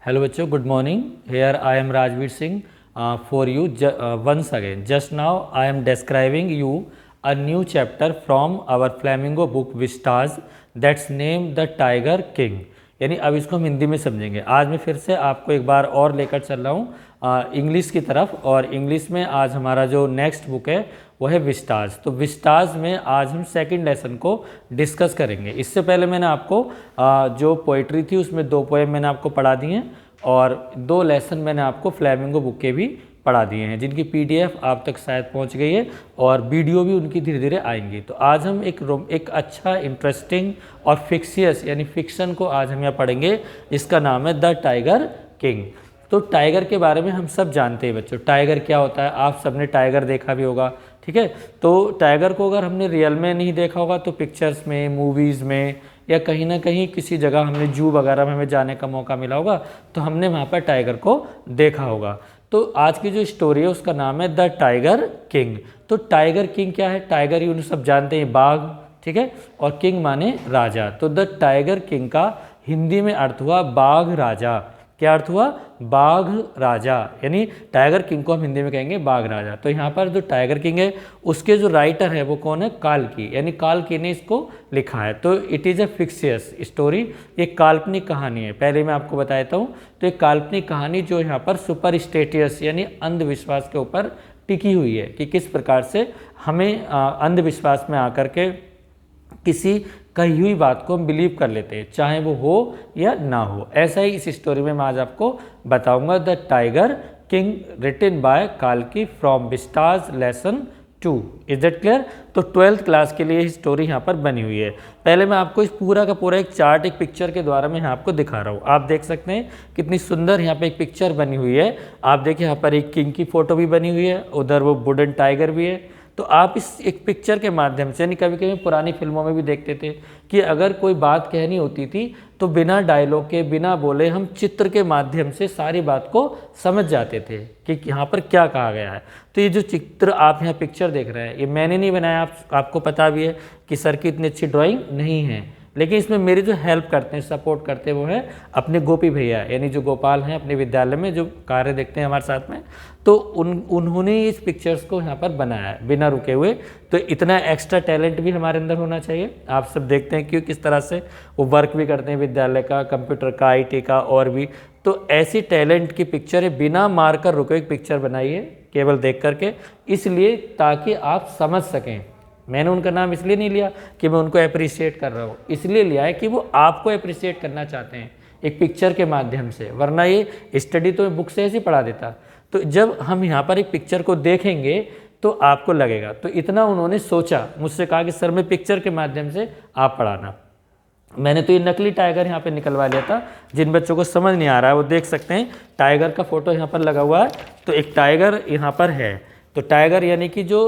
Hello बच्चों, good morning. Here I am Rajveer Singh for you once again. Just now I am describing you a new chapter from our Flamingo book Vistas that's named The Tiger King. यानी अब इसको हम हिंदी में समझेंगे। आज मैं फिर से आपको एक बार और लेकर चल रहा हूँ इंग्लिश की तरफ, और इंग्लिश में आज हमारा जो नेक्स्ट बुक है वो है विस्टाज। तो विस्टाज में आज हम सेकंड लेसन को डिस्कस करेंगे। इससे पहले मैंने आपको जो पोइट्री थी उसमें 2 पोएम मैंने आपको पढ़ा दिए हैं और 2 लेसन मैंने आपको फ्लैमिंगो बुक के भी पढ़ा दिए हैं, जिनकी PDF आप तक शायद पहुंच गई है और वीडियो भी उनकी धीरे धीरे आएंगी। तो आज हम एक अच्छा इंटरेस्टिंग और फिक्सियस यानी फिक्शन को आज हम यहाँ पढ़ेंगे, जिसका नाम है द टाइगर किंग। तो टाइगर के बारे में हम सब जानते हैं बच्चों। टाइगर क्या होता है, आप सबने टाइगर देखा भी होगा, ठीक है। तो टाइगर को अगर हमने रियल में नहीं देखा होगा तो पिक्चर्स में, मूवीज़ में या कहीं ना कहीं किसी जगह हमने जू वगैरह में हमें जाने का मौका मिला होगा तो हमने वहाँ पर टाइगर को देखा होगा। तो आज की जो स्टोरी है उसका नाम है द टाइगर किंग। तो टाइगर किंग क्या है? टाइगर ही उन्हें सब जानते हैं, बाघ, ठीक है, और किंग माने राजा। तो द टाइगर किंग का हिंदी में अर्थ हुआ बाघ राजा। क्या अर्थ हुआ? बाघ राजा, यानी टाइगर किंग को हम हिंदी में कहेंगे बाघ राजा। तो यहाँ पर जो टाइगर किंग है उसके जो राइटर है वो कौन है? काल्की, यानी काल्की ने इसको लिखा है। तो इट इज़ अ फिक्सियस स्टोरी, ये काल्पनिक कहानी है। पहले मैं आपको बता देता हूँ, तो एक काल्पनिक कहानी जो यहाँ पर सुपरस्टिशियस यानी अंधविश्वास के ऊपर टिकी हुई है कि किस प्रकार से हमें अंधविश्वास में आकर के किसी कही हुई बात को हम बिलीव कर लेते हैं, चाहे वो हो या ना हो। ऐसा ही इस स्टोरी में मैं आज आपको बताऊंगा। The tiger king written by काल्की from Vistas lesson 2। Is that clear? तो 12th क्लास के लिए स्टोरी यहाँ पर बनी हुई है। पहले मैं आपको इस पूरा का पूरा एक चार्ट, एक पिक्चर के द्वारा मैं यहाँ आपको दिखा रहा हूँ। आप देख सकते हैं कितनी सुंदर यहाँ पे एक पिक्चर बनी हुई है। आप देखिए यहाँ पर एक किंग की फोटो भी बनी हुई है, उधर वो वुडन टाइगर भी है। तो आप इस एक पिक्चर के माध्यम से, यानी कभी कभी पुरानी फिल्मों में भी देखते थे कि अगर कोई बात कहनी होती थी तो बिना डायलॉग के, बिना बोले हम चित्र के माध्यम से सारी बात को समझ जाते थे कि यहाँ पर क्या कहा गया है। तो ये जो चित्र आप यहाँ पिक्चर देख रहे हैं ये मैंने नहीं बनाया, आपको पता भी है कि सर की इतनी अच्छी ड्राइंग नहीं है, लेकिन इसमें मेरी जो हेल्प करते हैं, सपोर्ट करते हैं वो है अपने गोपी भैया, यानी जो गोपाल हैं अपने विद्यालय में जो कार्य देखते हैं हमारे साथ में। तो उन्होंने इस पिक्चर्स को यहाँ पर बनाया है बिना रुके हुए। तो इतना एक्स्ट्रा टैलेंट भी हमारे अंदर होना चाहिए। आप सब देखते हैं कि किस तरह से वो वर्क भी करते हैं विद्यालय का, कंप्यूटर का, IT का और भी। तो ऐसी टैलेंट की पिक्चर है, बिना मार कर रुके एक पिक्चर बनाई है केवल देख करके, इसलिए ताकि आप समझ सकें। मैंने उनका नाम इसलिए नहीं लिया कि मैं उनको अप्रिशिएट कर रहा हूँ, इसलिए लिया है कि वो आपको अप्रिशिएट करना चाहते हैं एक पिक्चर के माध्यम से, वरना ये स्टडी तो बुक से ऐसे पढ़ा देता। तो जब हम यहाँ पर एक पिक्चर को देखेंगे तो आपको लगेगा। तो इतना उन्होंने सोचा, मुझसे कहा कि सर मैं पिक्चर के माध्यम से आप पढ़ाना। मैंने तो ये नकली टाइगर यहाँ पे निकलवा लिया था। जिन बच्चों को समझ नहीं आ रहा है वो देख सकते हैं, टाइगर का फोटो यहाँ पर लगा हुआ है। तो एक टाइगर यहाँ पर है। तो टाइगर यानी कि जो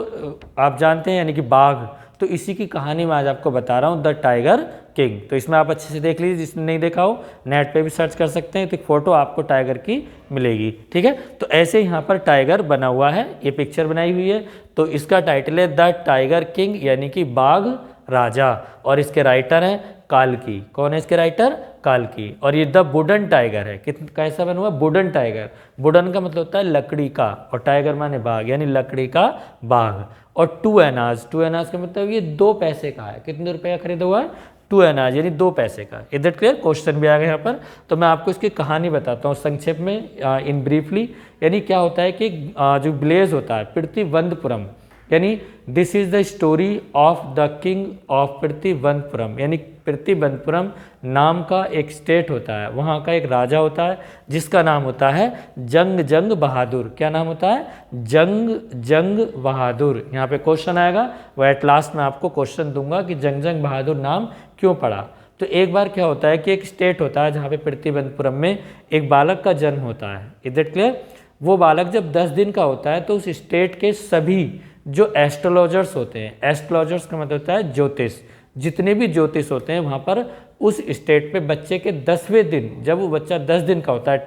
आप जानते हैं यानी कि बाघ। तो इसी की कहानी मैं आज आपको बता रहा हूँ, द टाइगर किंग। तो इसमें आप अच्छे से देख लीजिए, जिसने नहीं देखा हो नेट पे भी सर्च कर सकते हैं, तो एक फ़ोटो आपको टाइगर की मिलेगी, ठीक है। तो ऐसे यहाँ पर टाइगर बना हुआ है, ये पिक्चर बनाई हुई है। तो इसका टाइटल है द टाइगर किंग यानी कि बाघ राजा, और इसके राइटर हैं काल्की। कौन है इसके राइटर? काल्की। और ये द वुडन टाइगर है। कैसा बना हुआ? Wooden tiger. वुडन का मतलब होता है लकड़ी का, और टाइगर माने बाघ, यानी लकड़ी का बाघ। और 2 एनाज, 2 एनाज का मतलब ये 2 पैसे का है। कितने रुपए का खरीदा हुआ है? 2 एनाज यानी 2 पैसे का। Is that clear? क्वेश्चन भी आ गया यहाँ पर। तो मैं आपको इसकी कहानी बताता हूँ संक्षेप में, इन ब्रीफली। यानी क्या होता है कि जो विलेज होता है पृथ्वीवंतपुरम, यानी this is the story of the king of Prithvivantapuram, यानी पृथ्वीवंतपुरम नाम का एक स्टेट होता है, वहाँ का एक राजा होता है जिसका नाम होता है जंग जंग बहादुर। क्या नाम होता है? जंग जंग बहादुर। यहाँ पे क्वेश्चन आएगा, वो एट लास्ट में आपको क्वेश्चन दूंगा कि जंग जंग बहादुर नाम क्यों पड़ा। तो एक बार क्या होता है कि एक स्टेट होता है जहाँ पे पृथ्वीवंतपुरम में एक बालक का जन्म होता है। Is that clear? वो बालक जब 10 दिन का होता है तो उस स्टेट के सभी जो एस्ट्रोलॉजर्स होते हैं, एस्ट्रोलॉजर्स का मतलब होता है ज्योतिष, जितने भी ज्योतिष होते हैं वहाँ पर उस स्टेट पे बच्चे के 10वें दिन, जब वो बच्चा 10 दिन का होता है,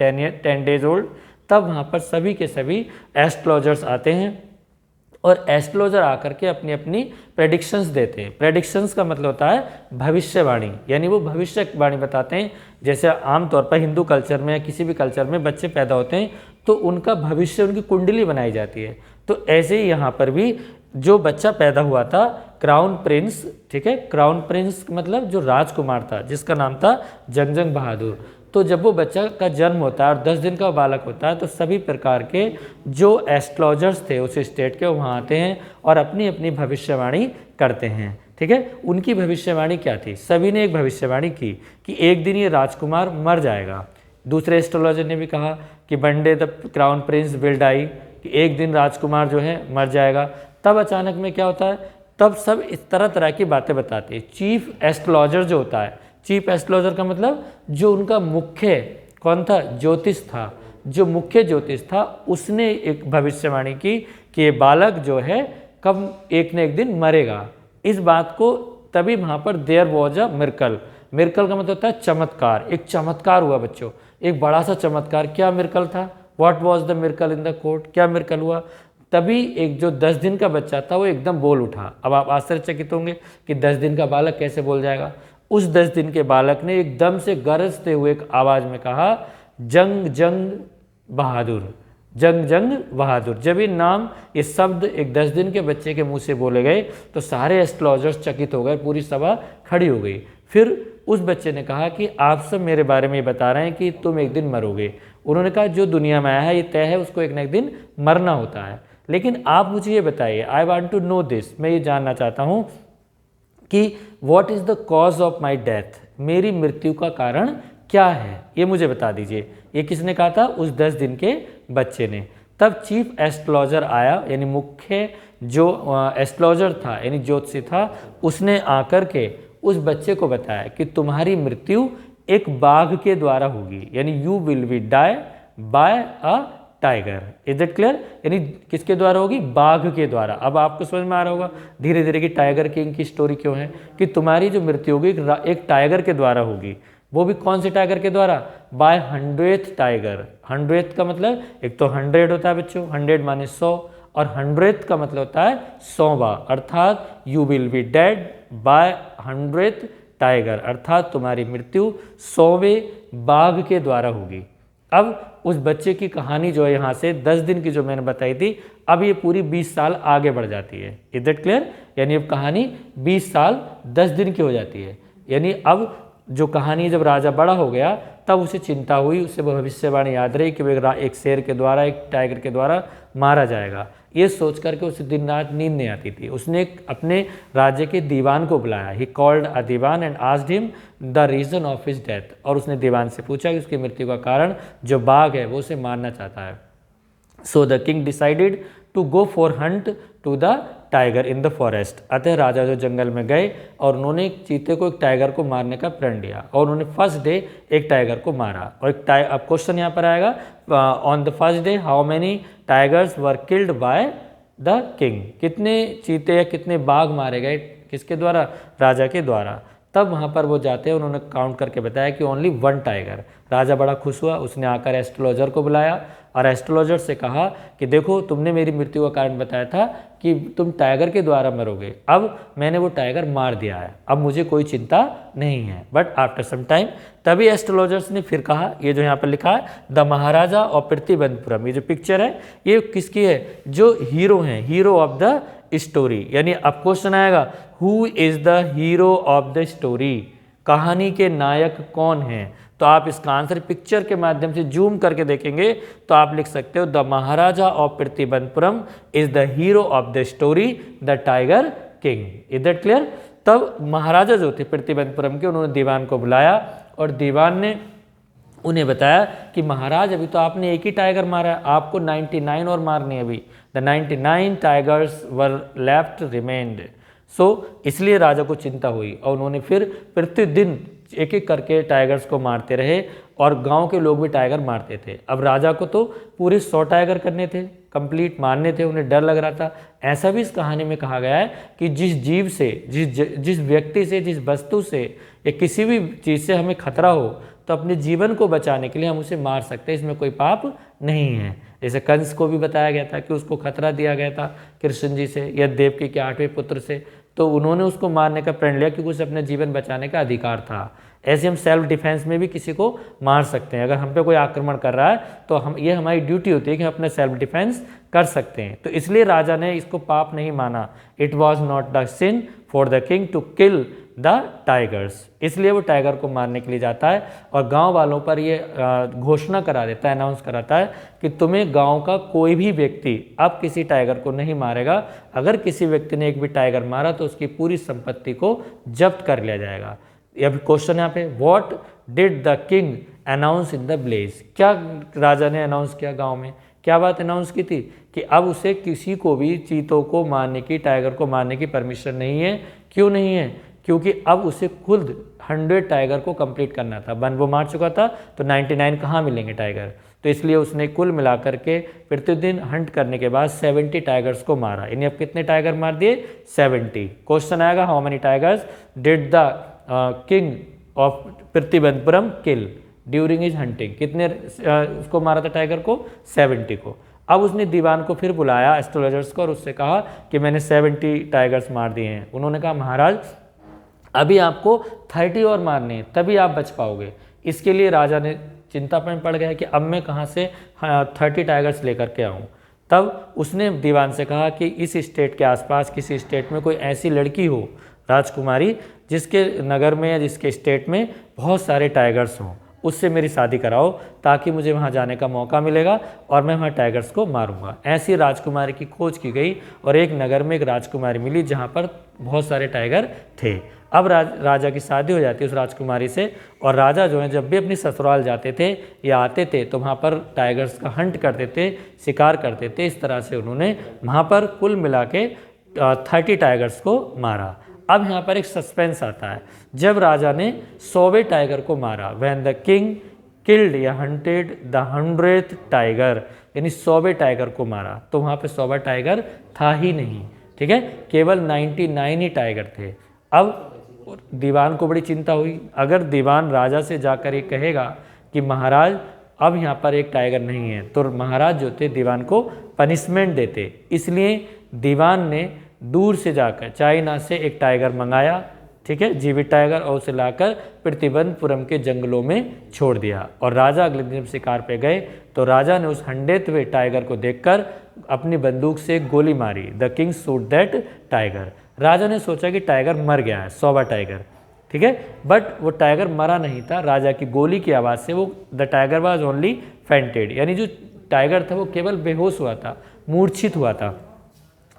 10 डेज ओल्ड, तब वहाँ पर सभी के सभी एस्ट्रोलॉजर्स आते हैं और एस्ट्रोलॉजर आकर के अपनी अपनी प्रेडिक्शंस देते हैं। प्रेडिक्शंस का मतलब होता है भविष्यवाणी, यानी वो भविष्यवाणी बताते हैं। जैसे आमतौर पर हिंदू कल्चर में या किसी भी कल्चर में बच्चे पैदा होते हैं तो उनका भविष्य, उनकी कुंडली बनाई जाती है। तो ऐसे ही यहाँ पर भी जो बच्चा पैदा हुआ था क्राउन प्रिंस, ठीक है, क्राउन प्रिंस मतलब जो राजकुमार था जिसका नाम था जंगजंग बहादुर। तो जब वो बच्चा का जन्म होता है और 10 दिन का बालक होता है तो सभी प्रकार के जो एस्ट्रोलॉजर्स थे उस स्टेट के वहाँ आते हैं और अपनी अपनी भविष्यवाणी करते हैं। ठीक है, उनकी भविष्यवाणी क्या थी? सभी ने एक भविष्यवाणी की कि एक दिन ये राजकुमार मर जाएगा। दूसरे एस्ट्रोलॉजर ने भी कहा कि one day the crown prince will die, कि एक दिन राजकुमार जो है मर जाएगा। तब अचानक में क्या होता है, तब सब इस तरह तरह की बातें बताते हैं। चीफ एस्ट्रोलॉजर जो होता है, चीफ एस्ट्रोलॉजर का मतलब जो उनका मुख्य कौन था, ज्योतिष था, जो मुख्य ज्योतिष था उसने एक भविष्यवाणी की कि ये बालक जो है कब एक न एक दिन मरेगा। इस बात को तभी वहाँ पर there was a miracle. Miracle का मतलब होता है चमत्कार। एक चमत्कार हुआ बच्चों, एक बड़ा सा चमत्कार। क्या मिरेकल था? What was the miracle in the court? क्या मिरेकल हुआ? तभी एक जो 10 दिन का बच्चा था वो एकदम बोल उठा। अब आप आश्चर्यचकित होंगे कि 10 दिन का बालक कैसे बोल जाएगा। उस 10 दिन के बालक ने एकदम से गरजते हुए एक आवाज में कहा, जंग जंग बहादुर, जंग जंग बहादुर। जब ये नाम, ये शब्द एक 10 दिन के बच्चे के मुंह से बोले गए तो सारे एस्ट्रोलॉजर्स चकित हो गए, पूरी सभा खड़ी हो गई। फिर उस बच्चे ने कहा कि आप सब मेरे बारे में बता रहे हैं कि तुम एक दिन मरोगे। उन्होंने कहा जो दुनिया में आया है ये तय है, उसको एक न एक दिन मरना होता है। लेकिन आप मुझे ये बताइए, I want to know this, मैं ये जानना चाहता हूँ कि what is the cause of my death, मेरी मृत्यु का कारण क्या है, ये मुझे बता दीजिए। ये किसने कहा था? उस 10 दिन के बच्चे ने। तब चीफ एस्ट्रोलॉजर आया, यानी मुख्य जो एस्ट्रोलॉजर था यानी ज्योतिषी था, उसने आकर के उस बच्चे को बताया कि तुम्हारी मृत्यु एक बाघ के द्वारा होगी, यानी you will be die by a tiger. Is it clear? यानी किसके द्वारा होगी? बाघ के द्वारा। अब आपको समझ में आ रहा होगा धीरे धीरे कि टाइगर किंग की स्टोरी क्यों है, कि तुम्हारी जो मृत्यु होगी एक टाइगर के द्वारा होगी। वो भी कौन से टाइगर के द्वारा? Bye 100th tiger. 100th का मतलब एक तो 100 होता है बच्चों, 100 माने 100, और 100th का मतलब होता है 100वां, अर्थात you will B dead by 100th tiger, अर्थात तुम्हारी मृत्यु 100वें बाघ के द्वारा होगी। अब उस बच्चे की कहानी जो है यहाँ से 10 दिन की जो मैंने बताई थी, अब ये पूरी 20 साल आगे बढ़ जाती है। Is that clear? यानी अब कहानी 20 साल 10 दिन की हो जाती है। यानी अब जो कहानी, जब राजा बड़ा हो गया तब उसे चिंता हुई, उसे भविष्यवाणी याद रही कि वो एक शेर के द्वारा, एक टाइगर के द्वारा मारा जाएगा। ये सोच करके उसे दिन रात नींद नहीं आती थी। उसने अपने राज्य के दीवान को बुलाया, he called a diwan and asked him the reason of his death, और उसने दीवान से पूछा कि उसकी मृत्यु का कारण जो बाघ है वो उसे मारना चाहता है। So the king decided to go for hunt to the tiger in the forest. अतः राजा जो जंगल में गए और उन्होंने एक चीते को, एक टाइगर को मारने का प्रण लिया, और उन्होंने फर्स्ट डे एक टाइगर को मारा। और अब क्वेश्चन यहाँ पर आएगा, on the first day how many tigers were killed by the king, कितने चीते या कितने बाघ मारे गए, किसके द्वारा? राजा के द्वारा। तब वहाँ पर वो जाते हैं, उन्होंने काउंट करके बताया कि ओनली 1 टाइगर। राजा बड़ा खुश हुआ, उसने आकर एस्ट्रोलॉजर को बुलाया और एस्ट्रोलॉजर से कहा कि देखो तुमने मेरी मृत्यु का कारण बताया था कि तुम टाइगर के द्वारा मरोगे, अब मैंने वो टाइगर मार दिया है, अब मुझे कोई चिंता नहीं है। बट आफ्टर सम टाइम, तभी एस्ट्रोलॉजर्स ने फिर कहा, ये जो यहाँ पर लिखा है द महाराजा ऑफ प्रतिबंधपुरम, ये जो पिक्चर है ये किसकी है? जो हीरो हैं, हीरो ऑफ द स्टोरी। यानी अब क्वेश्चन आएगा, who is the hero of the story, कहानी के नायक कौन हैं? तो आप इसका आंसर पिक्चर के माध्यम से जूम करके देखेंगे तो आप लिख सकते हो the Maharaja of Pratibandhapuram is the hero of the story the tiger king. Is that clear? तब महाराजा जो थे प्रतिबंधपुरम के, उन्होंने दीवान को बुलाया और दीवान ने उन्हें बताया कि महाराज अभी तो आपने एक ही टाइगर मारा है, आपको 99 और मारनी है अभी। The 99 tigers were left remained. So इसलिए राजा को चिंता हुई और उन्होंने फिर प्रतिदिन एक एक करके टाइगर्स को मारते रहे और गांव के लोग भी टाइगर मारते थे। अब राजा को तो पूरे 100 टाइगर करने थे, कंप्लीट मारने थे, उन्हें डर लग रहा था। ऐसा भी इस कहानी में कहा गया है कि जिस जीव से, जिस व्यक्ति से, जिस वस्तु से या किसी भी चीज़ से हमें खतरा हो तो अपने जीवन को बचाने के लिए हम उसे मार सकते हैं, इसमें कोई पाप नहीं है। जैसे कंस को भी बताया गया था कि उसको खतरा दिया गया था कृष्ण जी से या देवकी के 8वें पुत्र से, तो उन्होंने उसको मारने का प्रण लिया क्योंकि उसे अपने जीवन बचाने का अधिकार था। ऐसे हम सेल्फ डिफेंस में भी किसी को मार सकते हैं। अगर हम पे कोई आक्रमण कर रहा है तो ये हमारी ड्यूटी होती है कि हम अपने सेल्फ डिफेंस कर सकते हैं। तो इसलिए राजा ने इसको पाप नहीं माना। It was not the sin for the king to kill the tigers, इसलिए वो टाइगर को मारने के लिए जाता है और गांव वालों पर ये घोषणा करा देता है, अनाउंस कराता है कि तुम्हें गांव का कोई भी व्यक्ति अब किसी टाइगर को नहीं मारेगा। अगर किसी व्यक्ति ने एक भी टाइगर मारा तो उसकी पूरी संपत्ति को जब्त कर लिया जाएगा। अब क्वेश्चन यहाँ पे, what did the king announce in the blaze, क्या राजा ने अनाउंस किया गांव में, क्या बात अनाउंस की थी कि अब उसे किसी को भी चीतों को मारने की, टाइगर को मारने की परमिशन नहीं है। क्यों नहीं है? क्योंकि अब उसे खुद 100 टाइगर को कंप्लीट करना था। वन वो मार चुका था तो 99 कहाँ मिलेंगे टाइगर, तो इसलिए उसने कुल मिलाकर के प्रतिदिन हंट करने के बाद 70 टाइगर्स को मारा। इन्हें अब कितने टाइगर मार दिए? 70। क्वेश्चन आएगा, how many tigers did the king of Pratibandapuram kill during his hunting, कितने उसको मारा था टाइगर को? 70 को। अब उसने दीवान को फिर बुलाया एस्ट्रोलॉजर्स को और उससे कहा कि मैंने 70 टाइगर्स मार दिए हैं। उन्होंने कहा महाराज अभी आपको 30 और मारने हैं तभी आप बच पाओगे। इसके लिए राजा ने चिंता में पड़ गया कि अब मैं कहाँ से 30 टाइगर्स लेकर के आऊँ। तब उसने दीवान से कहा कि इस स्टेट के आसपास किसी स्टेट में कोई ऐसी लड़की हो, राजकुमारी, जिसके नगर में या जिसके स्टेट में बहुत सारे टाइगर्स हों, उससे मेरी शादी कराओ ताकि मुझे वहाँ जाने का मौका मिलेगा और मैं वहाँ टाइगर्स को मारूंगा। ऐसी राजकुमारी की खोज की गई और एक नगर में एक राजकुमारी मिली जहाँ पर बहुत सारे टाइगर थे। अब राजा की शादी हो जाती है उस राजकुमारी से, और राजा जो है जब भी अपनी ससुराल जाते थे या आते थे तो वहाँ पर टाइगर्स का हंट करते थे, शिकार करते थे। इस तरह से उन्होंने वहाँ पर कुल मिला के 30 टाइगर्स को मारा। अब यहाँ पर एक सस्पेंस आता है, जब राजा ने 100वें टाइगर को मारा, व्हेन द किंग किल्ड या हंटेड द 100th टाइगर, यानी 100वें टाइगर को मारा, तो वहाँ पे 100वां टाइगर था ही नहीं, ठीक है, केवल 99 ही टाइगर थे। अब दीवान को बड़ी चिंता हुई। अगर दीवान राजा से जाकर ये कहेगा कि महाराज अब यहाँ पर एक टाइगर नहीं है, तो महाराज जो थे दीवान को पनिशमेंट देते। इसलिए दीवान ने दूर से जाकर चाइना से एक टाइगर मंगाया, ठीक है, जीवित टाइगर, और उसे लाकर प्रतिबंधपुरम के जंगलों में छोड़ दिया। और राजा अगले दिन शिकार पे गए तो राजा ने उस 100वें टाइगर को देखकर अपनी बंदूक से गोली मारी। The king shoot that tiger. राजा ने सोचा कि टाइगर मर गया है, 100वां टाइगर, ठीक है, बट वो टाइगर मरा नहीं था। राजा की गोली की आवाज़ से वो the tiger was only fainted, यानी जो टाइगर था वो केवल बेहोश हुआ था, मूर्छित हुआ था।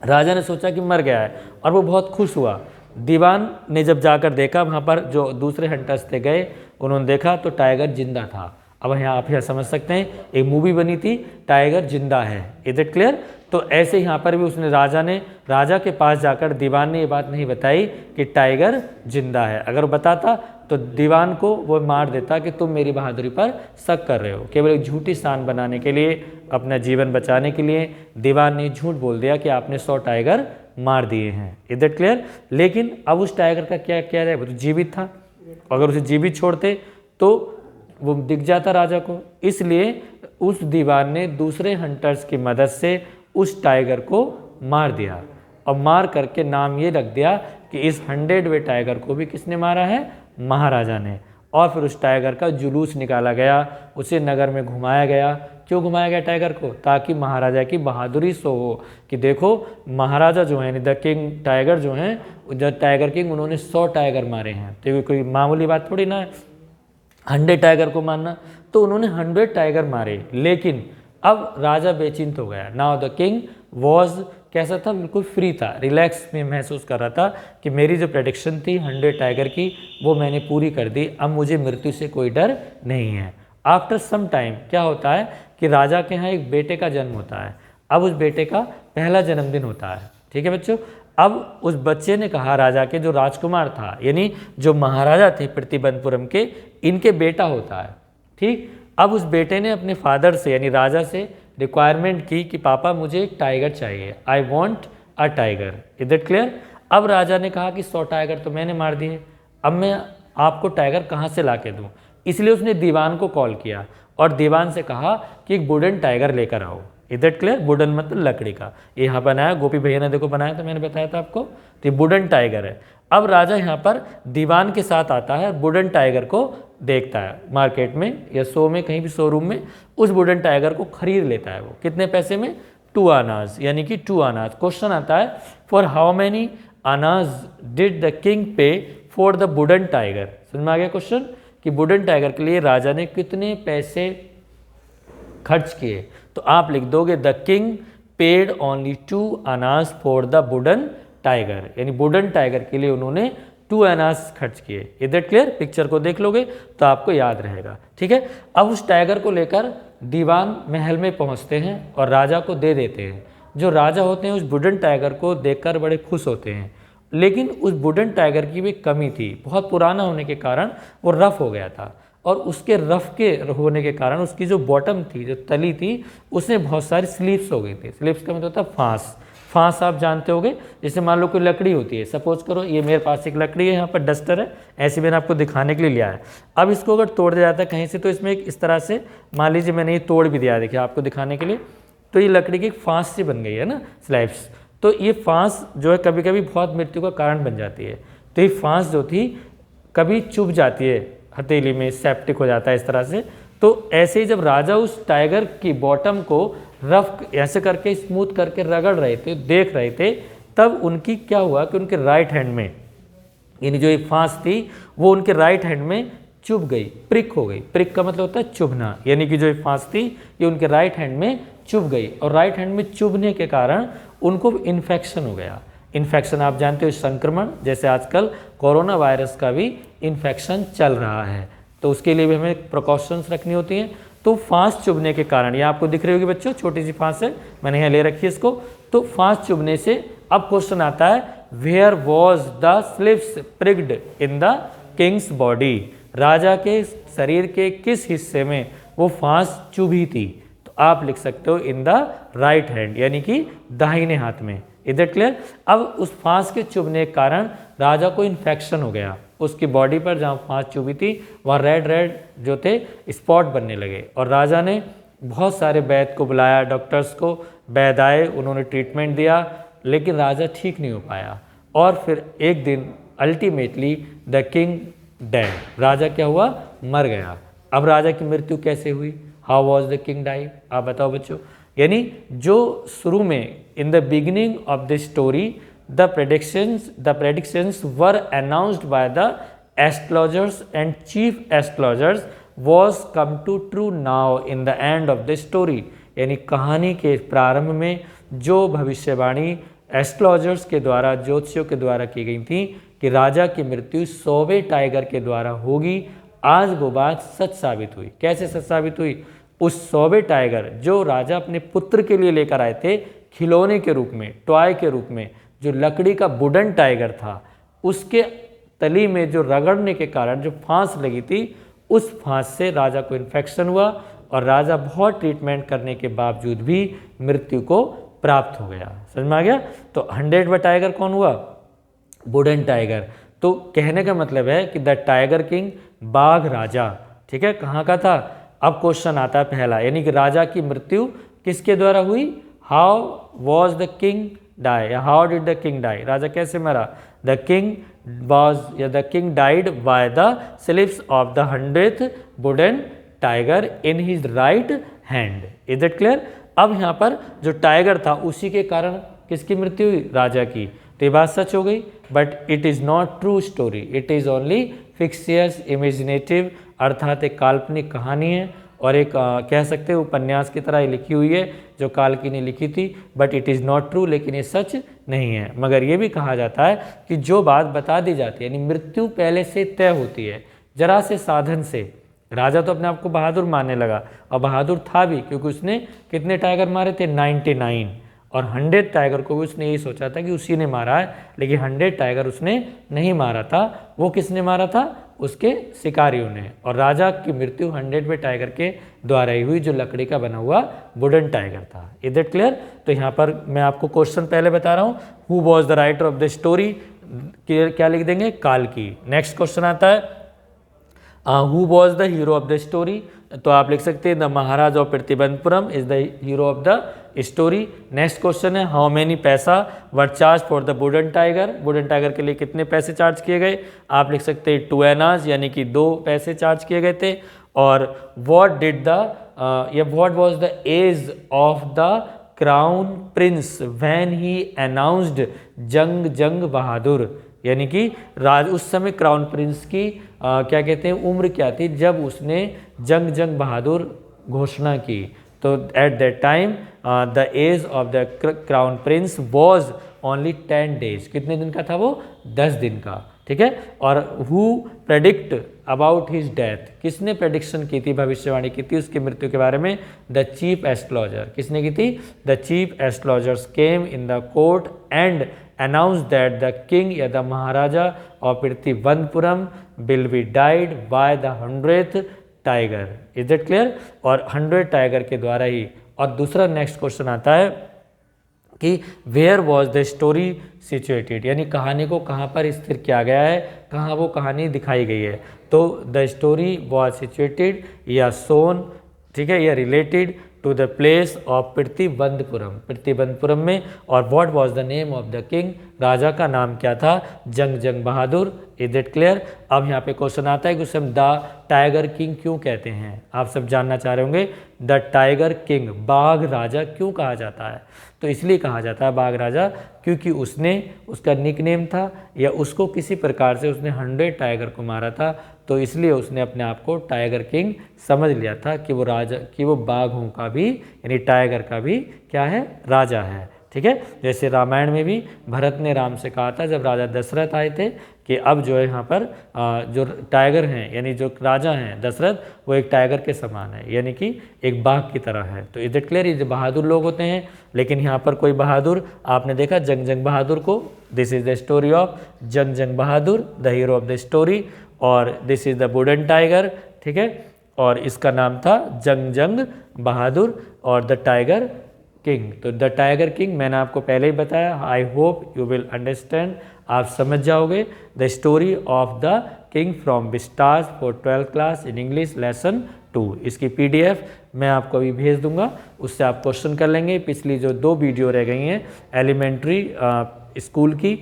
राजा ने सोचा कि मर गया है और वो बहुत खुश हुआ। दीवान ने जब जाकर देखा, वहाँ पर जो दूसरे हंटर्स थे गए, उन्होंने देखा तो टाइगर जिंदा था। अब यहाँ आप यहाँ समझ सकते हैं, एक मूवी बनी थी टाइगर जिंदा है, इज इट क्लियर। तो ऐसे यहाँ पर भी उसने राजा के पास जाकर दीवान ने ये बात नहीं बताई कि टाइगर जिंदा है। अगर बताता तो दीवान को वो मार देता कि तुम मेरी बहादुरी पर शक कर रहे हो। केवल एक झूठी शान बनाने के लिए, अपना जीवन बचाने के लिए दीवान ने झूठ बोल दिया कि आपने 100 टाइगर मार दिए हैं, इज इट क्लियर। लेकिन अब उस टाइगर का क्या किया जाए, वो तो जीवित था, अगर उसे जीवित छोड़ते तो वो दिख जाता राजा को। इसलिए उस दीवान ने दूसरे हंटर्स की मदद से उस टाइगर को मार दिया और मार करके नाम ये रख दिया कि इस 100वें टाइगर को भी किसने मारा है, महाराजा ने। और फिर उस टाइगर का जुलूस निकाला गया, उसे नगर में घुमाया गया। क्यों घुमाया गया टाइगर को? ताकि महाराजा की बहादुरी सो हो कि देखो महाराजा जो हैं, द किंग टाइगर जो हैं, द टाइगर किंग, उन्होंने 100 टाइगर मारे हैं। तो कोई मामूली बात थोड़ी ना है 100 टाइगर को मारना। तो उन्होंने 100 टाइगर मारे, लेकिन अब राजा बेचिंत हो गया। नाउ द किंग वॉज कैसा था, बिल्कुल फ्री था, रिलैक्स में महसूस कर रहा था कि मेरी जो प्रेडिक्शन थी 100 टाइगर की वो मैंने पूरी कर दी, अब मुझे मृत्यु से कोई डर नहीं है। आफ्टर सम टाइम क्या होता है कि राजा के यहाँ एक बेटे का जन्म होता है। अब उस बेटे का पहला जन्मदिन होता है, ठीक है बच्चों। अब उस बच्चे ने कहा राजा के जो राजकुमार था, यानी जो महाराजा थे प्रतिबंधपुरम के, इनके बेटा होता है, ठीक। अब उस बेटे ने अपने फादर से यानी राजा से रिक्वायरमेंट की कि पापा मुझे एक टाइगर चाहिए, I want a tiger, is it clear. अब राजा ने कहा कि 100 टाइगर तो मैंने मार दिए, अब मैं आपको टाइगर कहाँ से ला के दूँ। इसलिए उसने दीवान को कॉल किया और दीवान से कहा कि एक वुडन टाइगर लेकर आओ। Is that clear? वुडन मतलब लकड़ी का। ये यहाँ बनाया, गोपी भैया ने देखो बनाया था, मैंने बताया था आपको। तो ये वुडन टाइगर है। अब राजा यहाँ पर दीवान के साथ आता है, वुडन टाइगर को देखता है मार्केट में या शो में, कहीं भी शोरूम में, उस वुडन टाइगर को खरीद लेता है। वो कितने पैसे में? 2 आनाज, यानी कि 2 आनाज। क्वेश्चन आता है फॉर हाउ मैनी आनाज डिड द किंग पे फॉर द वुडन टाइगर। समझ में आ गया क्वेश्चन कि वुडन टाइगर के लिए राजा ने कितने पैसे खर्च किए। तो आप लिख दोगे द किंग पेड ओनली 2 आनाज फॉर द वुडन टाइगर, यानी वुडन टाइगर के लिए उन्होंने 2 आनाज खर्च किए। Is that clear? पिक्चर को देख लोगे तो आपको याद रहेगा। ठीक है, अब उस टाइगर को लेकर दीवान महल में पहुंचते हैं और राजा को दे देते हैं। जो राजा होते हैं उस वुडन टाइगर को देखकर बड़े खुश होते हैं, लेकिन उस वुडन टाइगर की भी कमी थी। बहुत पुराना होने के कारण वो रफ हो गया था, और उसके रफ के होने के कारण उसकी जो बॉटम थी, जो तली थी, उसमें बहुत सारी स्लिप्स हो गई थी। स्लिप्स का मतलब होता है फांस। फांस आप जानते होगे, जैसे मान लो कोई लकड़ी होती है, सपोज करो ये मेरे पास एक लकड़ी है, यहाँ पर डस्टर है, ऐसे मैंने आपको दिखाने के लिए लिया है। अब इसको अगर तोड़ दिया जाता है कहीं से, तो इसमें एक इस तरह से, मान लीजिए मैंने ये तोड़ भी दिया, देखिए आपको दिखाने के लिए, तो ये लकड़ी की एक फांस सी बन गई है ना, स्लैब्स। तो ये फांस जो है कभी कभी बहुत मृत्यु का कारण बन जाती है। तो ये फांस जो थी कभी चुभ जाती है हथेली में, सेप्टिक हो जाता है इस तरह से। तो ऐसे ही जब राजा उस टाइगर की बॉटम को रफ ऐसे करके स्मूथ करके रगड़ रहे थे, देख रहे थे, तब उनकी क्या हुआ कि उनके राइट हैंड में, यानी जो ये फांस थी वो उनके राइट हैंड में चुभ गई, प्रिक हो गई। प्रिक का मतलब होता है चुभना, यानी कि जो ये फांस थी ये उनके राइट हैंड में चुभ गई, और राइट हैंड में चुभने के कारण उनको इन्फेक्शन हो गया। इन्फेक्शन आप जानते हो संक्रमण, जैसे आजकल कोरोना वायरस का भी इन्फेक्शन चल रहा है, तो उसके लिए भी हमें प्रिकॉशंस रखनी होती हैं। तो फांस चुभने के कारण, ये आपको दिख रही होगी बच्चों, छोटी सी फांस है, मैंने यहाँ ले रखी है इसको। तो फांस चुभने से अब क्वेश्चन आता है where was the slips pricked in the king's body. राजा के शरीर के किस हिस्से में वो फांस चुभी थी? तो आप लिख सकते हो इन द राइट हैंड, यानी कि दाहिने हाथ में। Is that clear? अब उस फांस के चुभने के कारण राजा को इन्फेक्शन हो गया, उसकी बॉडी पर जहाँ फांस चुभी थी वहाँ रेड रेड जो थे स्पॉट बनने लगे, और राजा ने बहुत सारे वैद्य को बुलाया, डॉक्टर्स को, वैद्य आए, उन्होंने ट्रीटमेंट दिया, लेकिन राजा ठीक नहीं हो पाया। और फिर एक दिन अल्टीमेटली द किंग डेड, राजा क्या हुआ? मर गया। अब राजा की मृत्यु कैसे हुई? How was the king die? आप बताओ बच्चों। यानी जो शुरू में in the beginning of the story the predictions were announced by the astrologers and chief astrologers was come to true now in the end of the story। यानी कहानी के प्रारंभ में जो भविष्यवाणी एस्ट्रोलॉजर्स के द्वारा, ज्योतिषियों के द्वारा की गई थी कि राजा की मृत्यु 100वें टाइगर के द्वारा होगी, आज वो बात सच साबित हुई। कैसे सच साबित हुई? उस 100वें टाइगर जो राजा अपने पुत्र के लिए लेकर आए थे खिलौने के रूप में, टॉय के रूप में, जो लकड़ी का वुडन टाइगर था, उसके तली में जो रगड़ने के कारण जो फांस लगी थी, उस फांस से राजा को इन्फेक्शन हुआ, और राजा बहुत ट्रीटमेंट करने के बावजूद भी मृत्यु को प्राप्त हो गया। समझ में आ गया? तो 100वां टाइगर कौन हुआ? Wooden tiger. तो कहने का मतलब है कि द टाइगर किंग, बाघ राजा, ठीक है, कहाँ का था? अब क्वेश्चन आता है पहला, यानी कि राजा की मृत्यु किसके द्वारा हुई? How was the king die, या how did the king die? राजा कैसे मरा? द किंग वॉज, या the king died by the slips of the 100th wooden tiger in his right hand. Is that clear? अब यहाँ पर जो tiger था उसी के कारण किसकी मृत्यु हुई? राजा की। तो ये बात सच हो गई, but it is not true story, it is only फिक्सियस imaginative, अर्थात एक काल्पनिक कहानी है, और एक कह सकते हैं उपन्यास की तरह लिखी हुई है जो काल्की ने लिखी थी, but it is not true, लेकिन ये सच नहीं है। मगर ये भी कहा जाता है कि जो बात बता दी जाती है, यानी मृत्यु पहले से तय होती है, जरा से साधन से। राजा तो अपने आप को बहादुर मानने लगा, और बहादुर था भी, क्योंकि उसने कितने टाइगर मारे थे? 99, और 100 टाइगर को भी उसने यही सोचा था कि उसी ने मारा है, लेकिन 100 टाइगर उसने नहीं मारा था। वो किसने मारा था? उसके शिकारियों ने। और राजा की मृत्यु 100वें टाइगर के द्वारा ही हुई, जो लकड़ी का बना हुआ वुडन टाइगर था। Is that clear? तो यहाँ पर मैं आपको क्वेश्चन पहले बता रहा हूँ, who was the writer of the story, क्या लिख देंगे? काल्की। नेक्स्ट क्वेश्चन आता है who was the hero of the story, तो आप लिख सकते हैं the Maharaja of Pratibandhapuram is the hero of the story. Next question है how many paisa were charge for the wooden tiger, wooden tiger के लिए कितने पैसे चार्ज किए गए, आप लिख सकते हैं 2 आनाज यानी कि 2 पैसे चार्ज किए गए थे। और what was the age of the crown prince when he announced Jung Bahadur, यानी कि उस समय क्राउन प्रिंस की क्या कहते हैं उम्र क्या थी जब उसने जंग बहादुर घोषणा की। तो at that time the age of the crown prince was only 10 days, कितने दिन का था वो, 10 दिन का, ठीक है। और who predict about his death, किसने प्रेडिक्शन की थी, भविष्यवाणी की थी उसकी मृत्यु के बारे में, द चीफ एस्ट्रोलॉजर, किसने की थी, the chief astrologers came in the court and announced that the king या the Maharaja of Pratibandapuram will be died by the 100th tiger, is that clear। और 100 टाइगर के द्वारा ही। और दूसरा नेक्स्ट क्वेश्चन आता है कि where was the story situated, यानी कहानी को कहाँ पर स्थिर किया गया है, कहाँ वो कहानी दिखाई गई है। तो द स्टोरी वॉज सिचुएटेड या सोन, ठीक है, या related to the place of Pratibandhapuram में। और what was the name of the king, राजा का नाम क्या था, जंग बहादुर, इज इट क्लियर। अब यहाँ पे क्वेश्चन आता है कि उसे हम द टाइगर किंग क्यों कहते हैं, आप सब जानना चाह रहे होंगे द टाइगर किंग, बाघ राजा क्यों कहा जाता है। तो इसलिए कहा जाता है बाघ राजा क्योंकि उसका निकनेम था या उसको किसी प्रकार से उसने 100 टाइगर को मारा था, तो इसलिए उसने अपने आप को टाइगर किंग समझ लिया था कि वो राजा, कि वो बाघों का भी यानी टाइगर का भी क्या है, राजा है, ठीक है। जैसे रामायण में भी भरत ने राम से कहा था जब राजा दशरथ आए थे कि अब जो है यहाँ पर जो टाइगर हैं यानी जो राजा हैं दशरथ, वो एक टाइगर के समान है, यानी कि एक बाघ की तरह है। तो इज इट क्लियर, ये जो बहादुर लोग होते हैं, लेकिन यहाँ पर कोई बहादुर आपने देखा जंग बहादुर को, this is the story of Jang Bahadur the hero of the story, और this is the wooden tiger, ठीक है। और इसका नाम था जंग बहादुर और द टाइगर किंग। तो द टाइगर किंग मैंने आपको पहले ही बताया, I hope you will understand, आप समझ जाओगे। The story of the king from Vistas for 12th class in English lesson 2, इसकी PDF मैं आपको अभी भेज दूंगा, उससे आप क्वेश्चन कर लेंगे। पिछली जो 2 वीडियो रह गई हैं एलिमेंट्री स्कूल की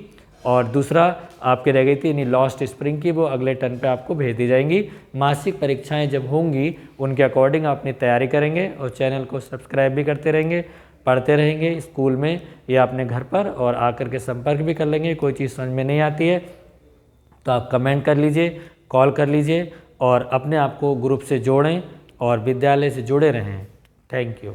और दूसरा आपके रह गई थी यानी लॉस्ट स्प्रिंग की, वो अगले टर्न पे आपको भेज दी जाएंगी। मासिक परीक्षाएं जब होंगी उनके अकॉर्डिंग आप अपनी तैयारी करेंगे और चैनल को सब्सक्राइब भी करते रहेंगे, पढ़ते रहेंगे स्कूल में या अपने घर पर, और आकर के संपर्क भी कर लेंगे। कोई चीज़ समझ में नहीं आती है तो आप कमेंट कर लीजिए, कॉल कर लीजिए और अपने आप को ग्रुप से जोड़ें और विद्यालय से जुड़े रहें। Thank you.